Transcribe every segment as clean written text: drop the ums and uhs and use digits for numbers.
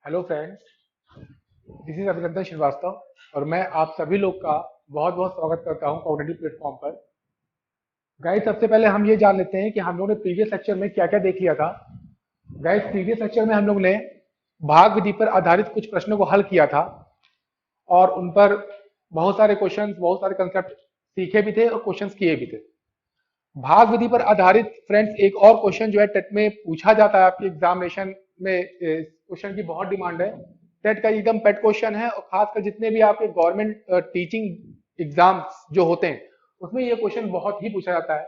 Hello friends, this is अभिनंदन श्रीवास्तव और मैं आप सभी लोग का बहुत बहुत स्वागत करता हूं कॉग्निटिव प्लेटफॉर्म पर। गाइस, सबसे पहले हम ये जान लेते हैं कि हम लोग ने प्रीवियस लेक्चर में क्या क्या देख लिया था। गाइस, प्रीवियस लेक्चर में हम लोग ने भाग विधि पर आधारित कुछ प्रश्नों को हल किया था और उन पर बहुत सारे क्वेश्चंस, बहुत सारे कंसेप्ट सीखे भी थे और क्वेश्चंस किए भी थे। भाग विधि पर आधारित फ्रेंड्स एक और क्वेश्चन जो है टेट में पूछा जाता है, आपके एग्जामिनेशन में क्वेश्चन की बहुत डिमांड है। टेट का एकदम पेट क्वेश्चन है और खासकर जितने भी आपके गवर्नमेंट टीचिंग एग्जाम्स जो होते हैं उसमें ये क्वेश्चन बहुत ही पूछा जाता है।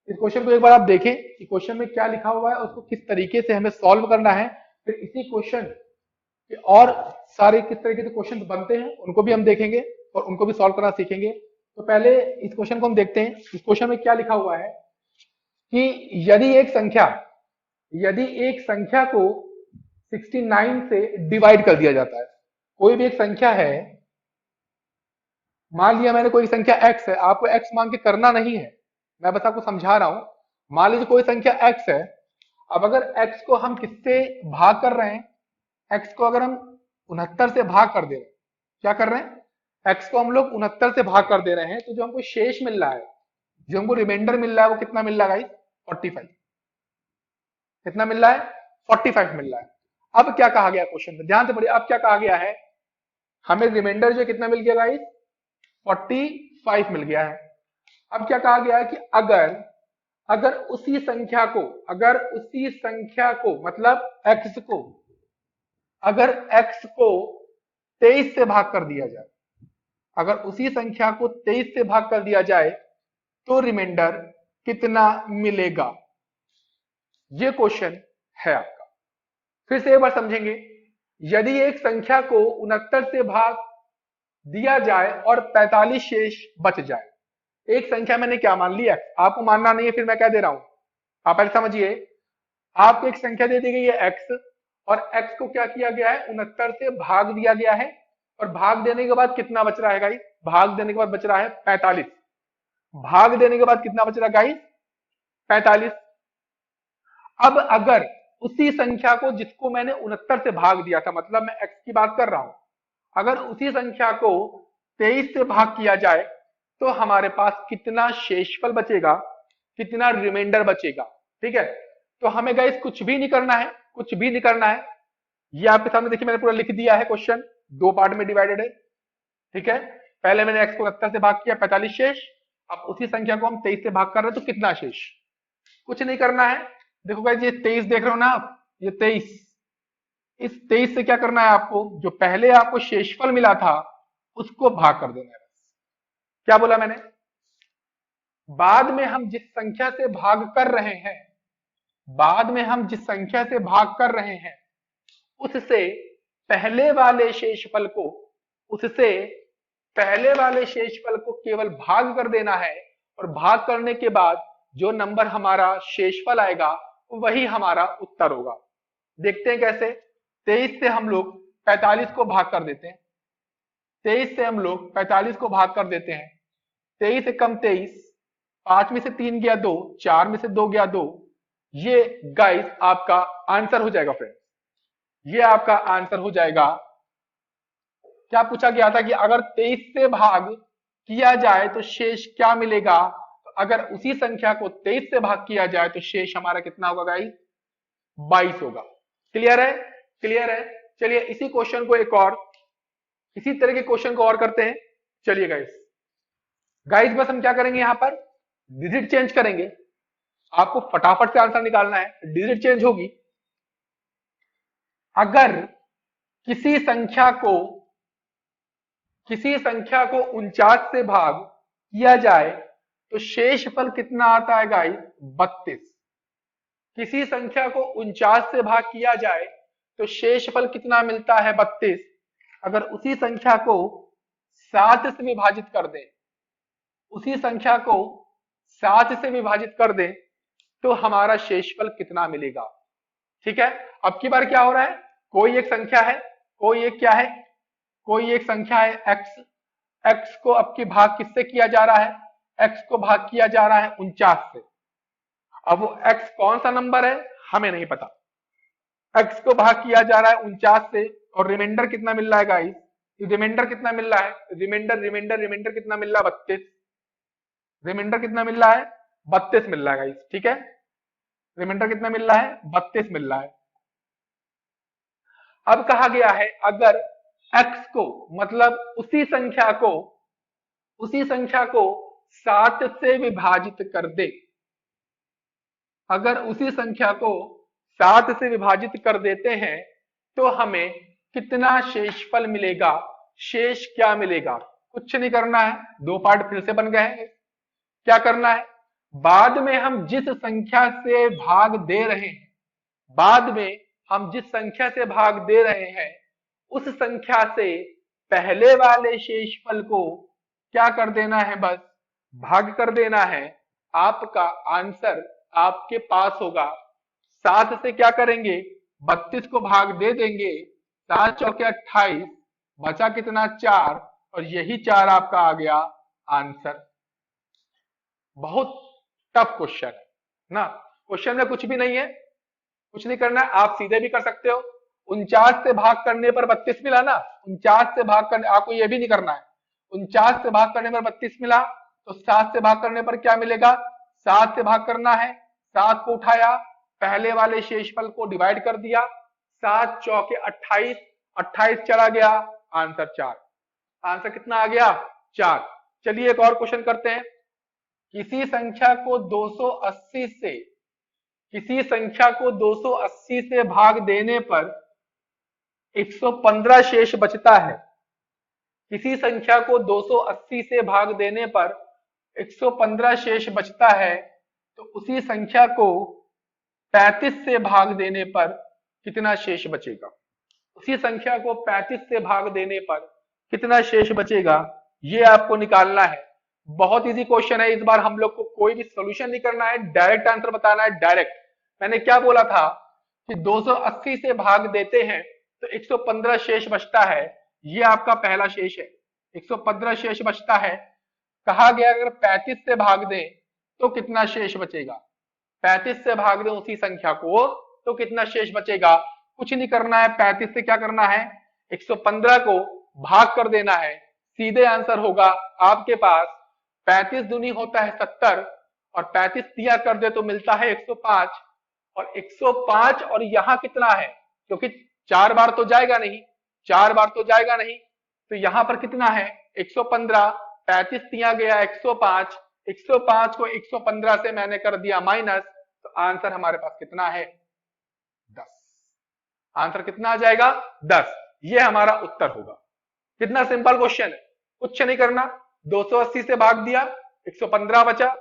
इस क्वेश्चन को एक बार आप देखें कि क्वेश्चन में क्या लिखा हुआ है और उसको किस तरीके से हमें सॉल्व करना है। फिर इसी क्वेश्चन के और सारे किस तरीके से क्वेश्चन बनते हैं उनको भी हम देखेंगे और उनको भी सॉल्व करना सीखेंगे। तो पहले इस क्वेश्चन को हम देखते हैं। इस क्वेश्चन में क्या लिखा हुआ है कि यदि एक संख्या को 69 से डिवाइड कर दिया जाता है। कोई भी एक संख्या है, मान लिया मैंने कोई संख्या x है, आपको x मान के करना नहीं है, मैं बस आपको समझा रहा हूं। मान लीजिए कोई संख्या x है। अब अगर x को हम किससे भाग कर रहे हैं, x को अगर हम 69 से भाग कर दे रहे हैं, क्या कर रहे हैं, x को हम लोग 69 से भाग कर दे रहे हैं, तो जो हमको शेष मिल रहा है, जो हमको रिमाइंडर मिल रहा है, वो कितना मिल रहा है गाइस? 45। कितना मिल रहा है? 45 मिल रहा है। अब क्या कहा गया क्वेश्चन में, ध्यान से पढ़िए। अब क्या कहा गया है, हमें रिमाइंडर जो कितना मिल गया गाइस? 45 मिल गया है। अब क्या कहा गया है कि अगर अगर उसी संख्या को मतलब x को, अगर x को 23 से भाग कर दिया जाए, अगर उसी संख्या को 23 से भाग कर दिया जाए तो रिमाइंडर कितना मिलेगा? ये क्वेश्चन है आपका। फिर से एक बार समझेंगे। यदि एक संख्या को 69 से भाग दिया जाए और 45 शेष बच जाए, एक संख्या मैंने क्या मान ली? x। आपको मानना नहीं है, फिर मैं क्या दे रहा हूं, आप पहले समझिए। आपको एक संख्या दे दी गई है x और x को क्या किया गया है? 69 से भाग दिया गया है और भाग देने के बाद कितना बच रहा है गाइस? भाग देने के बाद बच रहा है 45। भाग देने के बाद कितना बच रहा है गाइस? 45। अब अगर उसी संख्या को, जिसको मैंने 69 से भाग दिया था, मतलब मैं x की बात कर रहा हूं, अगर उसी संख्या को 23 से भाग किया जाए तो हमारे पास कितना शेषफल बचेगा, कितना रिमाइंडर बचेगा? ठीक है, तो हमें गाइस कुछ भी नहीं करना है, कुछ भी नहीं करना है। ये आपके सामने देखिए, मैंने पूरा लिख दिया है। क्वेश्चन दो पार्ट में डिवाइडेड है। ठीक है, पहले मैंने x को 69 से भाग किया, 45 शेष। अब उसी संख्या को हम 23 से भाग कर रहे हैं, तो कितना शेष? कुछ नहीं करना है। देखो गाइस, ये 23 देख रहे हो ना आप, ये 23, इस 23 से क्या करना है आपको? जो पहले आपको शेषफल मिला था उसको भाग कर देना है। क्या बोला मैंने? बाद में हम जिस संख्या से भाग कर रहे हैं, बाद में हम जिस संख्या से भाग कर रहे हैं उससे पहले वाले शेषफल को, उससे पहले वाले शेषफल को केवल भाग कर देना है और भाग करने के बाद जो नंबर हमारा शेषफल आएगा वही हमारा उत्तर होगा। देखते हैं कैसे। 23 से हम लोग 45 को भाग कर देते हैं। 23 से हम लोग 45 को भाग कर देते हैं। 23 एकम 23, 5 में से 3 गया 2, 4 में से 2 गया 2। ये गाइस आपका आंसर हो जाएगा फ्रेंड्स, ये आपका आंसर हो जाएगा। क्या पूछा गया था कि अगर 23 से भाग किया जाए तो शेष क्या मिलेगा? तो अगर उसी संख्या को 23 से भाग किया जाए तो शेष हमारा कितना होगा गाइस? 22 होगा। क्लियर है? क्लियर है। चलिए इसी क्वेश्चन को एक और, इसी तरह के क्वेश्चन को और करते हैं। चलिए गाइस, गाइस बस हम क्या करेंगे, यहां पर डिजिट चेंज करेंगे। आपको फटाफट से आंसर निकालना है, डिजिट चेंज होगी। अगर किसी संख्या को किसी संख्या को 49 से भाग किया जाए तो शेषफल कितना आता है गाइस? 32। किसी संख्या को 49 से भाग किया जाए तो शेषफल कितना मिलता है? 32। अगर उसी संख्या को 7 से विभाजित कर दें, उसी संख्या को 7 से विभाजित कर दें तो हमारा शेषफल कितना मिलेगा? ठीक है, अब की बार क्या हो रहा है, कोई एक संख्या है, कोई एक क्या है, कोई एक संख्या है x। x को अब की भाग किससे किया जा रहा है? x को भाग किया जा रहा है 49 से। अब वो x कौन सा नंबर है हमें नहीं पता, x को भाग किया जा रहा है 49 से, और रिमाइंडर कितना मिल रहा है गाइस? रिमाइंडर कितना मिल रहा है? रिमाइंडर कितना मिल रहा है? 32। रिमाइंडर कितना मिल रहा है? 32 मिल रहा है गाइस, ठीक है। रिमाइंडर कितना मिल रहा है? 32 मिल रहा है। अब कहा गया है अगर x को, मतलब उसी संख्या को 7 से विभाजित कर दे, अगर उसी संख्या को 7 से विभाजित कर देते हैं तो हमें कितना शेषफल मिलेगा? शेष क्या मिलेगा? कुछ नहीं करना है, दो पार्ट फिर से बन गए हैं। क्या करना है? बाद में हम जिस संख्या से भाग दे रहे हैं, बाद में हम जिस संख्या से भाग दे रहे हैं उस संख्या से पहले वाले शेषफल को क्या कर देना है? बस भाग कर देना है। आपका आंसर आपके पास होगा। 7 से क्या करेंगे? 32 को भाग दे देंगे, 7 चौके 28, बचा कितना? 4, और यही 4 आपका आ गया आंसर। बहुत टफ क्वेश्चन है ना, क्वेश्चन में कुछ भी नहीं है, कुछ नहीं करना है, आप सीधे भी कर सकते हो। 49 से भाग करने पर 32 मिला ना, 49 से भाग करने, आपको ये भी नहीं करना है। 49 से भाग करने पर 32 मिला, तो 7 से भाग करने पर क्या मिलेगा? 7 से भाग करना है, 7 को उठाया, पहले वाले शेषफल को डिवाइड कर दिया, 7 चौके 28, 28 चला गया, आंसर 4। आंसर कितना आ गया? 4। चलिए एक और क्वेश्चन करते हैं। किसी संख्या को 280 से भाग देने पर 115 शेष बचता है। किसी संख्या को 280 से भाग देने पर 115 शेष बचता है, तो उसी संख्या को 35 से भाग देने पर कितना शेष बचेगा? उसी संख्या को 35 से भाग देने पर कितना शेष बचेगा, ये आपको निकालना है। बहुत इजी क्वेश्चन है, इस बार हम लोग को कोई भी सोल्यूशन नहीं करना है, डायरेक्ट आंसर बताना है, डायरेक्ट। मैंने क्या बोला था कि 280 से भाग देते हैं तो 115 शेष बचता है, ये आपका पहला शेष है, 115 शेष बचता है। कहा गया अगर 35 से भाग दें तो कितना शेष बचेगा? 35 से भाग दें उसी संख्या को तो कितना शेष बचेगा? कुछ नहीं करना है, 35 से क्या करना है? 115 को भाग कर देना है, सीधे आंसर होगा आपके पास। 35 दूनी होता है 70, और 35 दिया कर दे तो मिलता है 105, और 105 और यहां कितना है? क्योंकि 4 बार तो जाएगा नहीं, 4 बार तो जाएगा नहीं, तो यहां पर कितना है? 115, 35 दिया गया 105, 105 को 115 से मैंने कर दिया माइनस, तो आंसर हमारे पास कितना है? 10। आंसर कितना आ जाएगा? 10। ये हमारा उत्तर होगा। कितना सिंपल क्वेश्चन है, कुछ नहीं करना, 280 से भाग दिया, 115 बचा।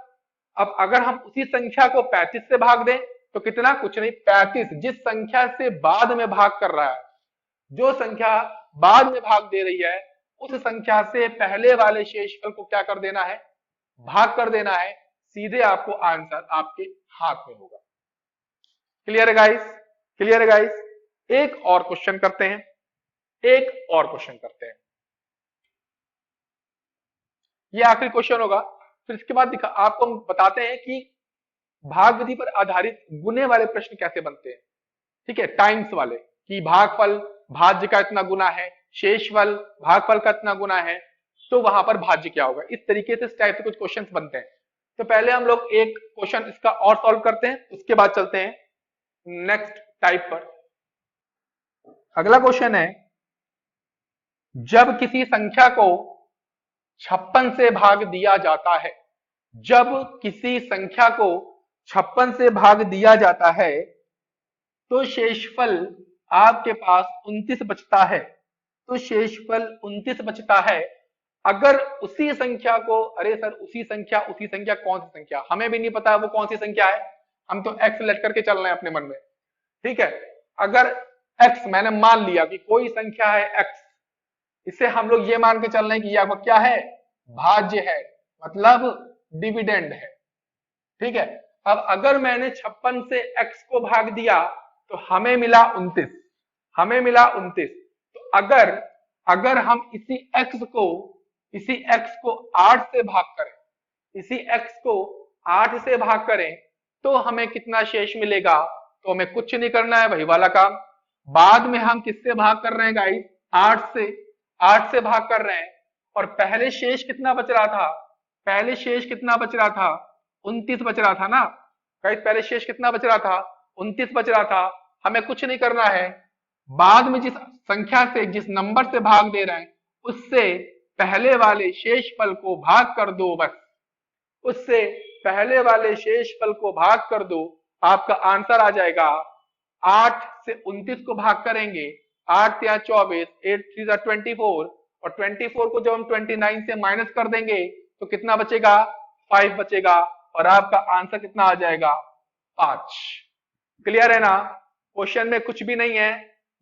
अब अगर हम उसी संख्या को 35 से भाग दें तो कितना? कुछ नहीं, 35। जिस संख्या से बाद में भाग कर रहा है, जो संख्या बाद में भाग दे रही है, उस संख्या से पहले वाले शेषफल को क्या कर देना है? भाग कर देना है, सीधे आपको आंसर आपके हाथ में होगा। क्लियर है गाइस? क्लियर है गाइस? एक और क्वेश्चन करते हैं, एक और क्वेश्चन करते हैं, ये आखिरी क्वेश्चन होगा, फिर इसके बाद आपको हम बताते हैं कि भाग विधि पर आधारित गुने वाले प्रश्न कैसे बनते हैं। ठीक है, टाइम्स वाले, कि भागफल भाज्य का इतना गुना है, शेषफल भागफल का इतना गुना है, तो वहां पर भाज्य क्या होगा। इस तरीके से इस टाइप से कुछ क्वेश्चंस बनते हैं। तो पहले हम लोग एक क्वेश्चन इसका और सॉल्व करते हैं, उसके बाद चलते हैं नेक्स्ट टाइप पर। अगला क्वेश्चन है, जब किसी संख्या को 56 से भाग दिया जाता है, जब किसी संख्या को 56 से भाग दिया जाता है तो शेषफल आपके पास 29 बचता है। तो शेषफल 29 बचता है। अगर उसी संख्या को, अरे सर उसी संख्या कौन सी संख्या, हमें भी नहीं पता वो कौन सी संख्या है, हम तो x लेट करके चल रहे हैं अपने मन में। ठीक है, अगर x मैंने मान लिया कि कोई संख्या है x, इससे हम लोग ये मान के चल रहे हैं कि यह क्या है? भाज्य है, मतलब डिविडेंड है। ठीक है, अब अगर मैंने 56 से x को भाग दिया तो हमें मिला 29, हमें मिला 29। तो अगर हम इसी x को 8 से भाग करें, इसी x को 8 से भाग करें तो हमें कितना शेष मिलेगा? तो हमें कुछ नहीं करना है, वही वाला काम, बाद में हम किससे भाग कर रहे हैं गाइस, 8 से भाग कर रहे हैं। और पहले शेष कितना बच रहा था, पहले शेष कितना बच रहा था, 29 बच रहा था ना गाइस, पहले शेष कितना बच रहा था, 29 बच रहा था। हमें कुछ नहीं करना है, बाद में जिस संख्या से, जिस नंबर से भाग दे रहे हैं उससे पहले वाले शेषफल को भाग कर दो, बस उससे पहले वाले शेषफल को भाग कर दो, आपका आंसर आ जाएगा। 8 से 29 को भाग करेंगे, 8 या 24, 8 3 24, और 24 को जब हम 29 से माइनस कर देंगे तो कितना बचेगा, 5 बचेगा, और आपका आंसर कितना आ जाएगा, 5। क्लियर है ना, क्वेश्चन में कुछ भी नहीं है,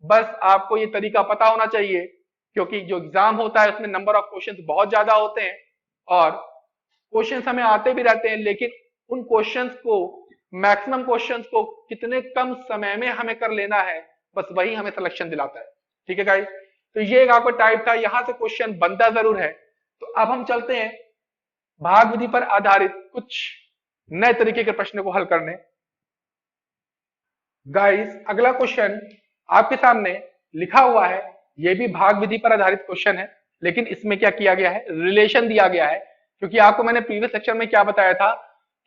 बस आपको ये तरीका पता होना चाहिए, क्योंकि जो एग्जाम होता है उसमें नंबर ऑफ क्वेश्चंस बहुत ज्यादा होते हैं, और क्वेश्चंस हमें आते भी रहते हैं, लेकिन उन क्वेश्चंस को, मैक्सिमम क्वेश्चंस को कितने कम समय में हमें कर लेना है, बस वही हमें सिलेक्शन दिलाता है। ठीक है गाइस, तो ये एक आपका टाइप था, यहां से क्वेश्चन बनता जरूर है। तो अब हम चलते हैं भाग विधि पर आधारित कुछ नए तरीके के प्रश्न को हल करने। गाइस अगला क्वेश्चन आपके सामने लिखा हुआ है, ये भी भाग विधि पर आधारित क्वेश्चन है, लेकिन इसमें क्या किया गया है, रिलेशन दिया गया है। क्योंकि आपको मैंने प्रीवियस लेक्चर में क्या बताया था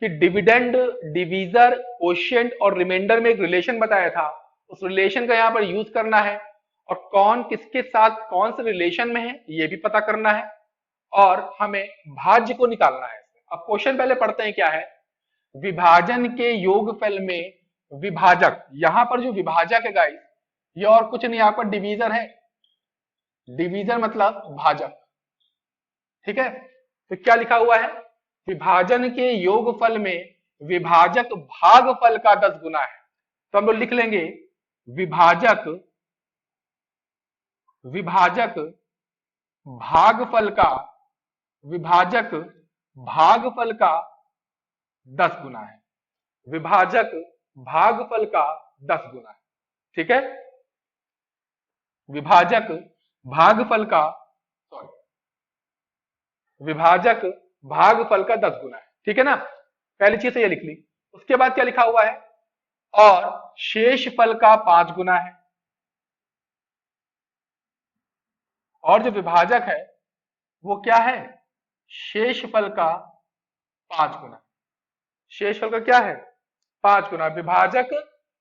कि डिविडेंड, डिवीजर, कोशिएंट और रिमाइंडर में एक रिलेशन बताया था, उस रिलेशन का यहाँ पर यूज करना है, और कौन किसके साथ कौन से रिलेशन में है ये भी पता करना है, और हमें भाज्य को निकालना है। अब क्वेश्चन पहले पढ़ते हैं क्या है। विभाजन के योगफल में विभाजक, यहां पर जो विभाजक है गाइस, ये और कुछ नहीं, यहाँ पर डिवीजर है, डिवीजर मतलब भाजक। ठीक है, तो क्या लिखा हुआ है, विभाजन के योगफल में विभाजक भागफल का 10 गुना है। तो हम लोग लिख लेंगे विभाजक, विभाजक भागफल का, विभाजक भागफल का 10 गुना है, विभाजक भागफल का 10 गुना है। ठीक है, विभाजक भागफल का, सॉरी, विभाजक भागफल का 10 गुना है। ठीक है ना, पहली चीज तो ये लिख ली। उसके बाद क्या लिखा हुआ है, और शेषफल का 5 गुना है, और जो विभाजक है वो क्या है, शेषफल का 5 गुना, शेषफल का क्या है, 5 गुना। विभाजक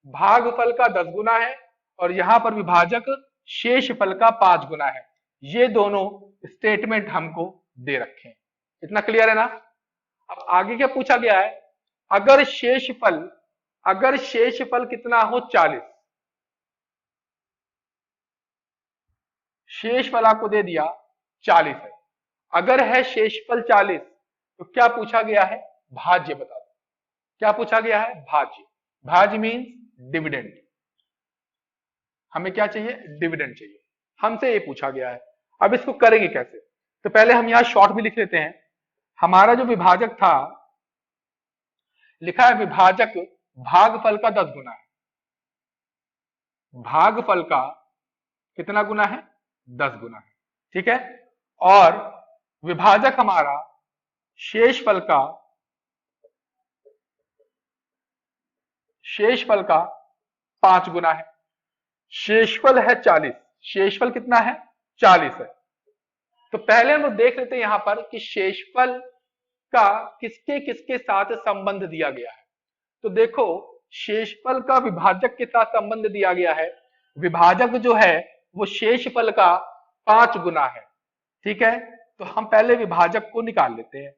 भागफल का 10 गुना है, और यहां पर विभाजक शेषफल का 5 गुना है। ये दोनों स्टेटमेंट हमको दे रखे हैं, इतना क्लियर है ना। अब आगे क्या पूछा गया है, अगर शेषफल, अगर शेषफल कितना हो 40, शेषफल आपको दे दिया 40 है, अगर है शेषफल 40 तो क्या पूछा गया है, भाज्य बता दो। क्या पूछा गया है, भाज्य। भाज्य मीन्स डिविडेंड, हमें क्या चाहिए, डिविडेंड चाहिए, हमसे ये पूछा गया है। अब इसको करेंगे कैसे, तो पहले हम यहां शॉर्ट भी लिख लेते हैं। हमारा जो विभाजक था, लिखा है विभाजक भागफल का 10 गुना है, भागफल का कितना गुना है, 10 गुना है। ठीक है, और विभाजक हमारा शेषफल का, शेषफल का 5 गुना है। शेषफल है 40, शेषफल कितना है, 40 है। तो पहले हम लोग देख लेते हैं यहां पर कि शेषफल का किसके किसके साथ संबंध दिया गया है। तो देखो, शेषफल का विभाजक के साथ संबंध दिया गया है, विभाजक जो है वो शेषफल का 5 गुना है। ठीक है, तो हम पहले विभाजक को निकाल लेते हैं।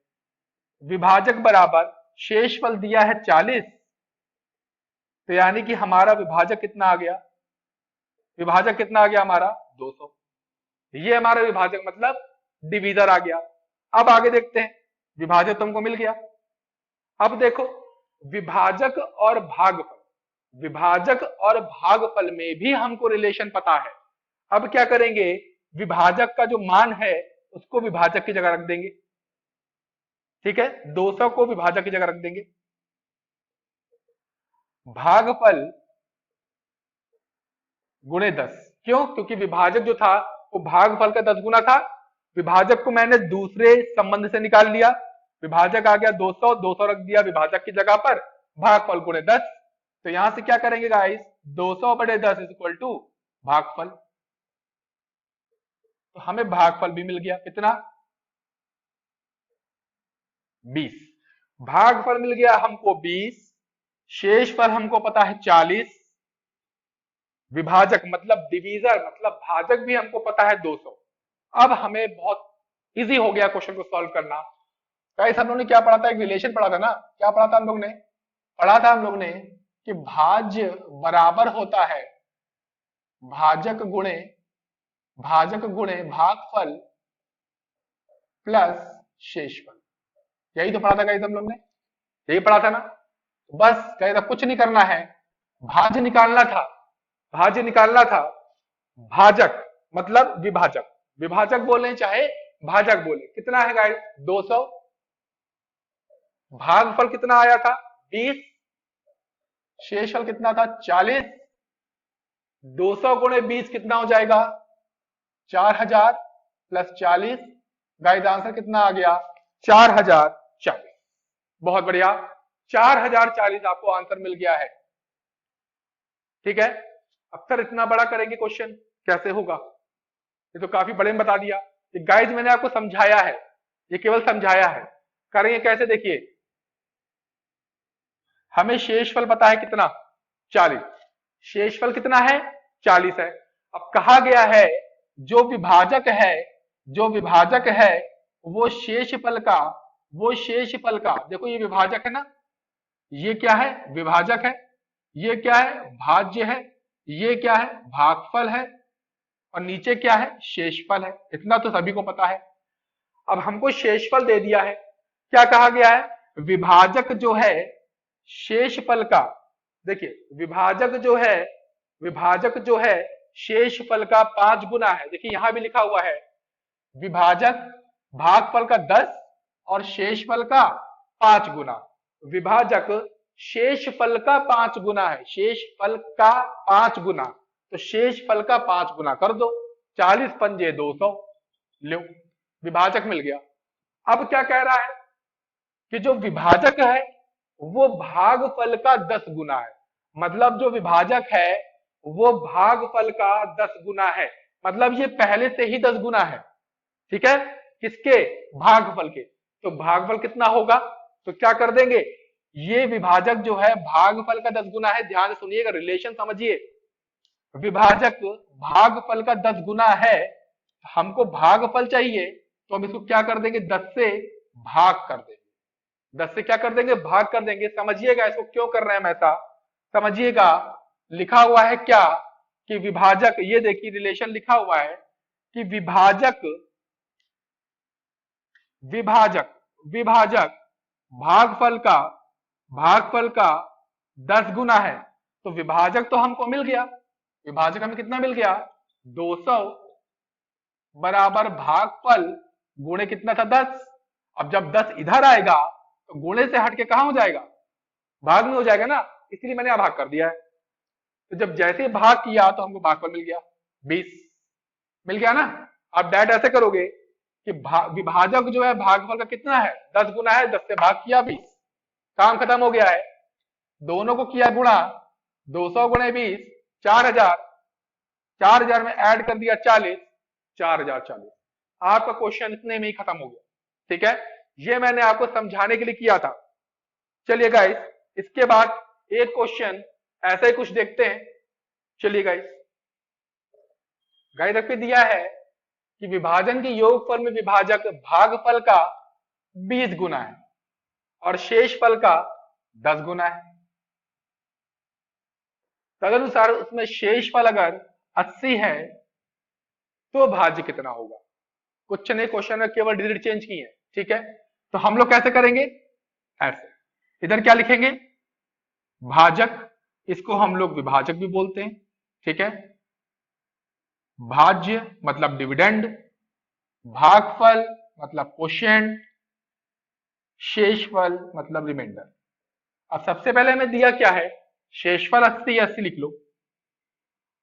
विभाजक बराबर शेषफल दिया है 40, तो यानी कि हमारा विभाजक कितना आ गया, विभाजक कितना आ गया हमारा, 200। ये हमारा विभाजक मतलब डिवीजर आ गया। अब आगे देखते हैं, विभाजक तुमको मिल गया। अब देखो, विभाजक और भागफल, विभाजक और भागफल में भी हमको रिलेशन पता है। अब क्या करेंगे, विभाजक का जो मान है उसको विभाजक की जगह रख देंगे। ठीक है, 200 को विभाजक की जगह रख देंगे। भागफल गुणे 10, क्यों, क्योंकि विभाजक जो था वो भागफल का 10 गुना था। विभाजक को मैंने दूसरे संबंध से निकाल लिया, विभाजक आ गया 200, 200 रख दिया विभाजक की जगह पर, भागफल गुणे 10। तो यहां से क्या करेंगे गाइस, 200 बटे 10 इज इक्वल टू भागफल। तो हमें भागफल भी मिल गया, कितना? 20। भागफल मिल गया हमको 20, शेषफल हमको पता है 40, विभाजक मतलब डिवीजर मतलब भाजक भी हमको पता है 200। अब हमें बहुत इजी हो गया क्वेश्चन को सॉल्व करना। गाइस हम लोग ने क्या पढ़ा था? एक रिलेशन पढ़ा था ना। क्या पढ़ा था हम लोग ने? पढ़ा था हम लोग ने कि भाज्य बराबर होता है भाजक गुणे भागफल प्लस शेषफल। यही तो पढ़ा था गाइस हम लोग ने, यही पढ़ा था ना। बस गाइस अब कुछ नहीं करना है, भाज्य निकालना था। भाज्य निकालना था, भाजक मतलब विभाजक, विभाजक बोले चाहे भाजक बोले। कितना है गाइस? 200। भागफल कितना आया था? 20। शेषफल कितना था? 40। 200 गुणे 20 कितना हो जाएगा? 4000 प्लस 40। गाइस आंसर कितना आ गया? 4040। बहुत बढ़िया, 4040 आपको आंसर मिल गया है। ठीक है, अक्सर इतना बड़ा करेंगे क्वेश्चन, कैसे होगा? ये तो काफी बड़े में बता दिया। ये गाइस मैंने आपको समझाया है, ये केवल समझाया है। करेंगे कैसे? देखिए, हमें शेषफल पता है कितना? 40। शेषफल कितना है? 40 है। अब कहा गया है जो विभाजक है, जो विभाजक है वो शेषफल का देखो, ये विभाजक है ना, ये क्या है? विभाजक है। ये क्या है? भाज्य है। ये क्या है? भागफल है। और नीचे क्या है? शेषफल है। इतना तो सभी को पता है। अब हमको शेषफल दे दिया है। क्या कहा गया है? विभाजक जो है शेषफल का, देखिए विभाजक जो है शेषफल का 5 गुना है। देखिए यहां भी लिखा हुआ है विभाजक भागफल का 10 और शेषफल का 5 गुना। विभाजक शेषफल का 5 गुना है, शेषफल का 5 गुना। तो शेषफल का 5 गुना कर दो, 40 पंजे 200। लो, विभाजक मिल गया। अब क्या कह रहा है कि जो विभाजक है वो भागफल का 10 गुना है। मतलब जो विभाजक है वो भागफल का 10 गुना है। मतलब ये पहले से ही 10 गुना है। ठीक है, किसके? भागफल के। तो भागफल कितना होगा? तो क्या कर देंगे, ये विभाजक जो है भागफल का 10 गुना है। ध्यान से सुनिएगा, रिलेशन समझिए। विभाजक भागफल का 10 गुना है, हमको भागफल चाहिए, तो हम इसको क्या कर देंगे? 10 से भाग कर देंगे। 10 से क्या कर देंगे? भाग कर देंगे। समझिएगा इसको क्यों कर रहे हैं हम ऐसा, समझिएगा। लिखा हुआ है क्या कि विभाजक, ये देखिए रिलेशन लिखा हुआ है कि विभाजक विभाजक विभाजक भागफल का 10 गुना है। तो विभाजक तो हमको मिल गया, विभाजक हमें कितना मिल गया? 200 बराबर भागफल गुणे कितना था? 10। अब जब 10 इधर आएगा तो गुणे से हटके कहां हो जाएगा? भाग में हो जाएगा ना, इसलिए मैंने यहां भाग कर दिया है। तो जब जैसे भाग किया तो हमको भागफल मिल गया 20। मिल गया ना। अब डायरेक्ट ऐसे करोगे कि विभाजक जो है भागफल का कितना है? 10 गुना है, 10 से भाग किया 20, काम खत्म हो गया है। दोनों को किया गुणा, 200 गुणे 20 4000, 4000 में ऐड कर दिया 40, 4040। आपका क्वेश्चन इतने में ही खत्म हो गया। ठीक है, ये मैंने आपको समझाने के लिए किया था। चलिए गाइस, इसके बाद एक क्वेश्चन ऐसे ही कुछ देखते हैं। चलिए गाइस, गाइस पे दिया है कि विभाजन के योगफल में विभाजक भागफल का 20 गुना है और शेषफल का 10 गुना है। तदनुसार उसमें शेषफल अगर 80 है तो भाज्य कितना होगा? कुछ नहीं, क्वेश्चन में केवल डिजिट चेंज की है। ठीक है, तो हम लोग कैसे करेंगे? ऐसे, इधर क्या लिखेंगे? भाजक, इसको हम लोग विभाजक भी बोलते हैं। ठीक है, भाज्य मतलब डिविडेंड, भागफल मतलब कोशेंट, शेषफल मतलब रिमाइंडर। अब सबसे पहले हमें दिया क्या है? शेषफल 80, 80 लिख लो।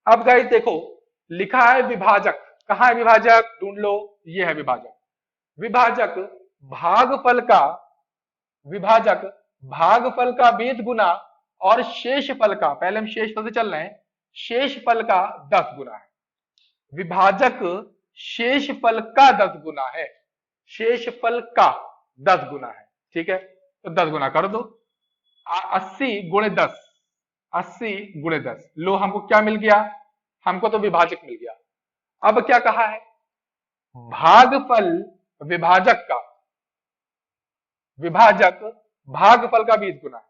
अब गाइस देखो, लिखा है विभाजक, कहां है विभाजक? ढूंढ लो, ये है विभाजक। विभाजक भागफल का विभाजक भागफल का 20 गुना और शेषफल का, पहले हम शेषफल से चल रहे हैं, शेषफल का 10 गुना है। विभाजक शेषफल का 10 गुना है, शेषफल का 10 गुना है। ठीक है, तो 10 गुना कर दो। 80 गुणे 10, 80 गुणे 10, लो हमको क्या मिल गया, हमको तो विभाजक मिल गया। अब क्या कहा है, भागफल विभाजक का, विभाजक भागफल का 20 गुना है।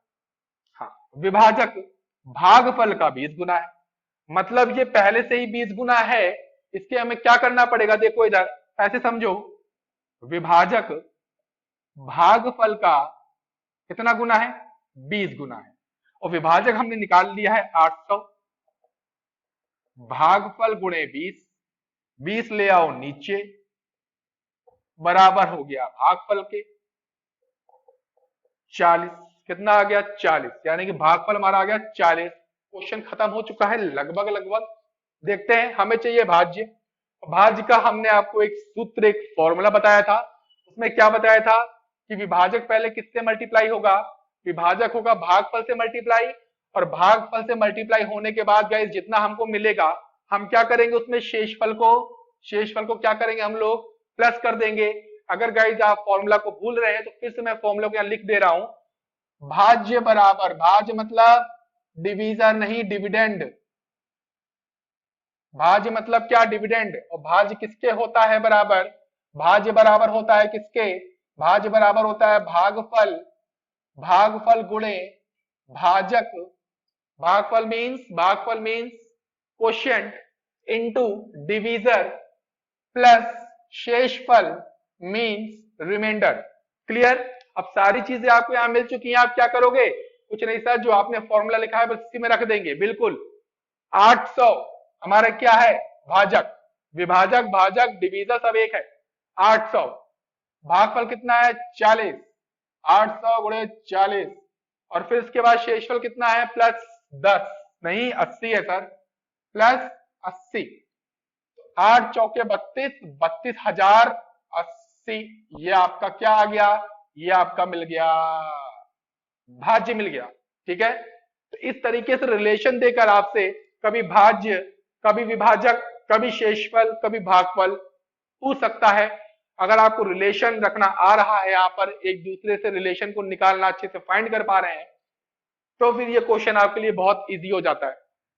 हाँ, विभाजक भागफल का 20 गुना है, मतलब ये पहले से ही 20 गुना है। इसके हमें क्या करना पड़ेगा, देखो इधर ऐसे समझो, विभाजक भागफल का कितना गुना है, 20 गुना है, और विभाजक हमने निकाल लिया है 800। भागफल गुणे 20, 20 ले आओ नीचे, बराबर हो गया भागफल के 40। कितना आ गया, 40, यानी कि भागफल हमारा आ गया 40। क्वेश्चन खत्म हो चुका है लगभग लगभग। देखते हैं, हमें चाहिए भाज्य। भाज्य का हमने आपको एक सूत्र, एक फॉर्मूला बताया था। उसमें क्या बताया था कि विभाजक पहले किससे मल्टीप्लाई होगा, विभाजक होगा भागफल से मल्टीप्लाई, और भागफल से मल्टीप्लाई होने के बाद गाइस जितना हमको मिलेगा हम क्या करेंगे, उसमें शेषफल को क्या करेंगे हम लोग, प्लस कर देंगे। अगर गाइस आप फॉर्मूला को भूल रहे हैं तो फिर से मैं फॉर्मूला को यहाँ लिख दे रहा हूं, भाज्य बराबर, भाज्य मतलब डिवीजन नहीं डिविडेंड, भाज्य मतलब क्या, डिविडेंड। और भाज्य किसके होता है बराबर, भाज्य बराबर होता है किसके, भाज्य बराबर होता है भागफल, भागफल गुणे भाजक, भागफल means quotient into divisor plus शेषफल मीन्स रिमाइंडर। क्लियर। अब सारी चीजें आपको यहां मिल चुकी हैं, आप क्या करोगे, कुछ नहीं सर, जो आपने फॉर्मूला लिखा है बस इसी में रख देंगे, बिल्कुल। 800 हमारा क्या है, भाजक, विभाजक भाजक डिवीजर सब एक है, 800। भागफल कितना है, 40, 800 गुणे 40, और फिर इसके बाद शेषफल कितना है, प्लस 10, नहीं 80 है सर, प्लस 80। 8 चौके 32, 32,080। ये आपका क्या आ गया, ये आपका मिल गया, भाज्य मिल गया। ठीक है, तो इस तरीके से रिलेशन देकर आपसे कभी भाज्य, कभी विभाजक, कभी शेषफल, कभी भागफल पूछ सकता है। अगर आपको रिलेशन रखना आ रहा है, यहाँ पर एक दूसरे से रिलेशन को निकालना अच्छे से फाइंड कर पा रहे हैं, तो फिर ये क्वेश्चन आपके लिए बहुत इजी हो जाता है।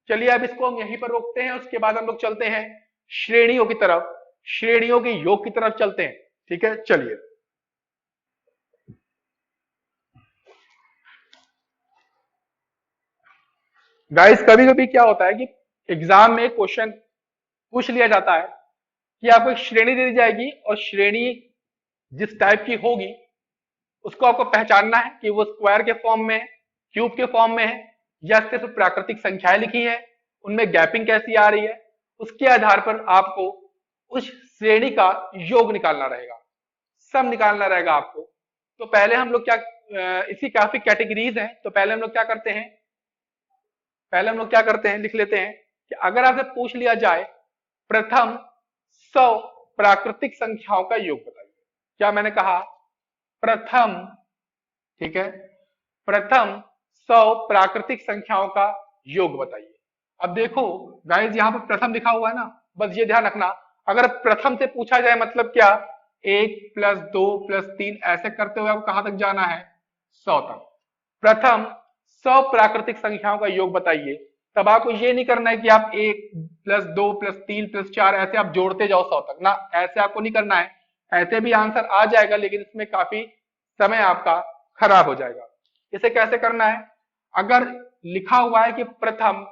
चलिए अब इसको हम यहीं पर रोकते हैं, उसके बाद हम लोग चलते हैं श्रेणियों की तरफ, श्रेणियों के योग की तरफ चलते हैं। ठीक है, चलिए। गाइस कभी कभी क्या होता है कि एग्जाम में क्वेश्चन पूछ लिया जाता है कि आपको एक श्रेणी दे दी जाएगी, और श्रेणी जिस टाइप की होगी उसको आपको पहचानना है कि वो स्क्वायर के फॉर्म में है, क्यूब के फॉर्म में है, या सिर्फ प्राकृतिक संख्याएं लिखी है, उनमें गैपिंग कैसी आ रही है। उसके आधार पर आपको उस श्रेणी का योग निकालना रहेगा, सब निकालना रहेगा आपको। तो पहले हम लोग क्या, इसकी काफी कैटेगरीज हैं, तो पहले हम लोग क्या करते हैं, लिख लेते हैं कि अगर आपसे पूछ लिया जाए प्रथम 100 प्राकृतिक संख्याओं का योग बताइए। क्या मैंने कहा, प्रथम, ठीक है, प्रथम 100 प्राकृतिक संख्याओं का योग बताइए। अब देखो गाइस यहाँ पर प्रथम लिखा हुआ है ना, बस ये ध्यान रखना, अगर प्रथम से पूछा जाए मतलब क्या, 1 प्लस 2 प्लस 3 ऐसे करते हुए आपको कहां तक जाना है, 100 तक। प्रथम 100 प्राकृतिक संख्याओं का योग बताइए। तब आपको ये नहीं करना है कि आप 1 प्लस 2 प्लस 3 प्लस 4 ऐसे आप जोड़ते जाओ 100 तक ना, ऐसे आपको नहीं करना है। ऐसे भी आंसर आ जाएगा, लेकिन इसमें काफी समय आपका खराब हो जाएगा। इसे कैसे करना है, अगर लिखा हुआ है कि प्रथम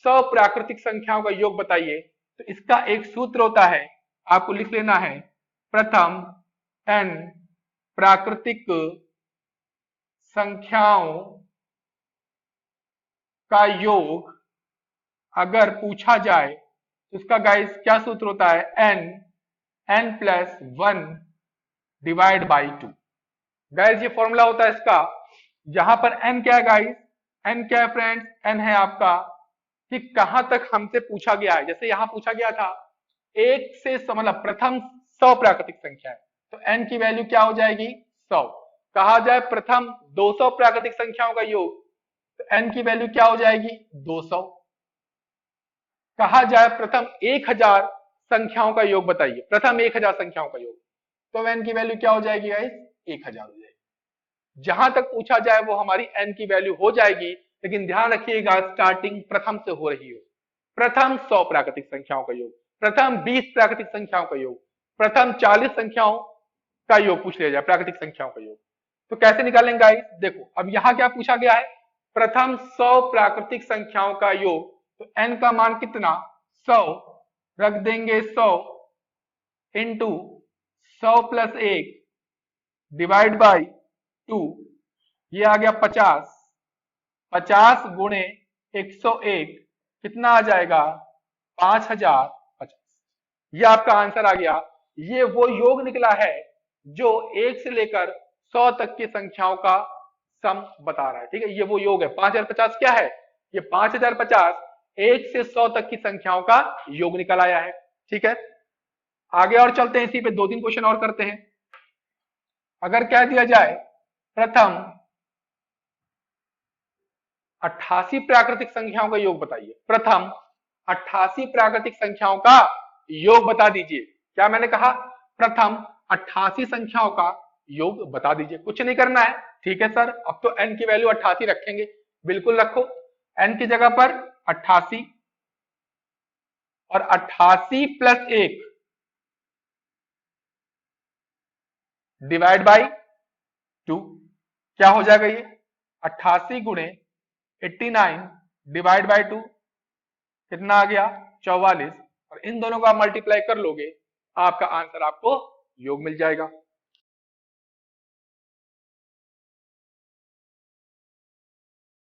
100 प्राकृतिक संख्याओं का योग बताइए, तो इसका एक सूत्र होता है, आपको लिख लेना है, प्रथम n प्राकृतिक संख्याओं का योग अगर पूछा जाए तो इसका गाइस क्या सूत्र होता है, n plus 1 divide by 2। Guys ये फॉर्मूला होता है इसका। यहां पर n क्या है गाइस, n क्या है फ्रेंड्स, n है आपका कि कहां तक हमसे पूछा गया है। जैसे यहां पूछा गया था 1 से मतलब प्रथम 100 प्राकृतिक संख्या है, तो n की वैल्यू क्या हो जाएगी, 100। कहा जाए प्रथम 200 प्राकृतिक संख्याओं का योग, तो n की वैल्यू क्या हो जाएगी, 200। कहा जाए प्रथम 1000 संख्याओं का योग बताइए, प्रथम 1000 संख्याओं का योग, तो n की वैल्यू क्या हो जाएगी गाइस? 1000 हो जाएगी। जहां तक पूछा जाए वो हमारी n की वैल्यू हो जाएगी, लेकिन ध्यान रखिएगा स्टार्टिंग प्रथम से हो रही हो। प्रथम 100 प्राकृतिक संख्याओं का योग, प्रथम 20 प्राकृतिक संख्याओं का योग, प्रथम 40 संख्याओं का योग पूछ लिया जाए, प्राकृतिक संख्याओं का योग, तो कैसे निकालेंगे गाइस? देखो अब यहां क्या पूछा गया है, प्रथम 100 प्राकृतिक संख्याओं का योग, तो n का मान कितना? 100, रख देंगे 100 इंटू 100 प्लस 1 डिवाइड बाई 2, ये आ गया 50, 50 गुणे 101 कितना आ जाएगा? 5050। ये आपका आंसर आ गया। ये वो योग निकला है जो 1 से लेकर 100 तक की संख्याओं का सम बता रहा है। ठीक है, ये वो योग है। 5050 क्या है? ये 5050 1 से 100 तक की संख्याओं का योग निकल आया है। ठीक है, आगे और चलते हैं, इसी पे 2-3 क्वेश्चन और करते हैं। अगर क्या दिया जाए प्रथम 88 प्राकृतिक संख्याओं का योग बताइए, प्रथम 88 प्राकृतिक संख्याओं का योग बता दीजिए। क्या मैंने कहा? प्रथम 88 संख्याओं का योग बता दीजिए। कुछ नहीं करना है। ठीक है सर, अब तो n की वैल्यू 88 रखेंगे, बिल्कुल रखो। n की जगह पर 88 और 88 प्लस 1 डिवाइड बाई 2, क्या हो जाएगा ये? 88 गुणे 89 डिवाइड बाई 2 कितना आ गया? 44, और इन दोनों का मल्टीप्लाई कर लोगे, आपका आंसर आपको योग मिल जाएगा।